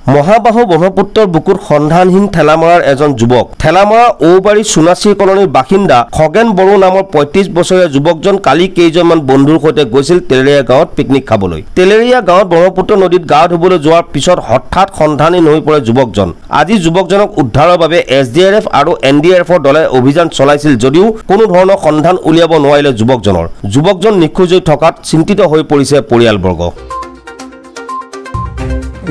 মহাবাহু ব্ৰহ্মপুত্ৰৰ বুকুত সন্ধানহীন ঠেলামৰাৰ এজন যুৱক। ঠেলামৰা ঔবাৰী সোণাচী কলনীৰ বাসিন্দা খগেন বড়ো নামৰ ৩৫ বছৰীয়া যুৱকজন কালি কেইজনমান বন্ধুৰ সৈতে গৈছিল তেলেৰীয়া গাঁৱত পিকনিক খাবলৈ। তেলেৰীয়া গাঁৱত ব্ৰহ্মপুত্ৰ নদীত গা ধুবলৈ যোৱাৰ পিছত হঠাৎ সন্ধানহীন হৈ পৰে যুৱকজন। আজি যুৱকজনক উদ্ধাৰৰ বাবে SDRF আৰু NDRFৰ দলে অভিযান চলাইছিল যদিও কোনো ধৰণৰ সন্ধান উলিয়াব নোৱাৰিলে যুৱকজনৰ। যুৱকজন নিখোজ হৈ থকাত চিন্তিত হৈ পৰিছে পৰিয়ালবৰ্গ।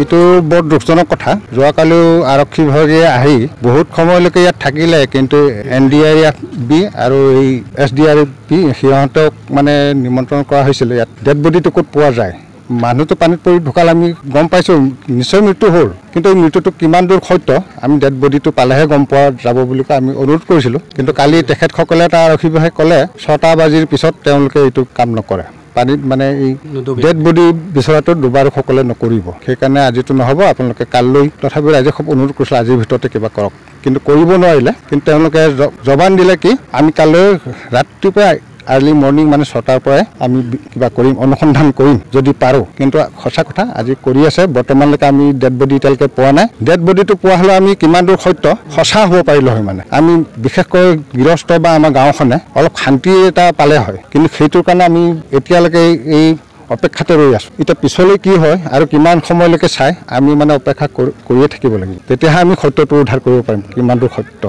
এইটো বৰ দুখজনক কথা। যোৱাকালিও আৰক্ষী বিভাগে আহি বহুত সময়লৈকে ইয়াত থাকিলে, কিন্তু NDRF আৰু এই SDRF সিহঁতক মানে নিমন্ত্ৰণ কৰা হৈছিল। ইয়াত ডেড বডিটো ক'ত পোৱা যায়, মানুহটো পানীত পৰি ঢুকাল, আমি গম পাইছোঁ নিশ্চয় মৃত্যু হ'ল, কিন্তু এই মৃত্যুটো কিমান দূৰ সত্য আমি ডেড বডিটো পালেহে গম পোৱা যাব বুলি কৈ আমি অনুৰোধ কৰিছিলোঁ। কিন্তু কালি তেখেতসকলে এটা আৰক্ষী বিভাগে ক'লে 6টা বাজিৰ পিছত তেওঁলোকে এইটো কাম নকৰে। পানীত মানে এই ডেড বডি বিচৰাটো দুবাৰসকলে নকৰিব, সেইকাৰণে আজিতো নহ'ব, আপোনালোকে কাইলৈ তথাপি ৰাইজে খুব অনুৰোধ কৰিছিল আজিৰ ভিতৰতে কিবা কৰক, কিন্তু কৰিব নোৱাৰিলে। কিন্তু তেওঁলোকে জবান দিলে কি আমি কাইলৈ ৰাতিপুৱা আৰ্লি মৰ্ণিং মানে 6টাৰ পৰাই আমি কিবা কৰিম, অনুসন্ধান কৰিম যদি পাৰোঁ। কিন্তু সঁচা কথা আজি কৰি আছে, বৰ্তমানলৈকে আমি ডেড বডি এতিয়ালৈকে পোৱা নাই। ডেড বডিটো পোৱা হ'লে আমি কিমান দূৰ সত্য সঁচা হ'ব পাৰিলোঁ হয়, মানে আমি বিশেষকৈ গৃহস্থ বা আমাৰ গাঁওখনে অলপ শান্তি এটা পালে হয়, কিন্তু সেইটোৰ কাৰণে আমি এতিয়ালৈকে এই অপেক্ষাতে ৰৈ আছোঁ। এতিয়া পিছলৈ কি হয় আৰু কিমান সময়লৈকে চাই আমি মানে অপেক্ষা কৰিয়ে থাকিব লাগিব, তেতিয়াহে আমি সত্যটো উদ্ধাৰ কৰিব পাৰিম কিমান দূৰ সত্য।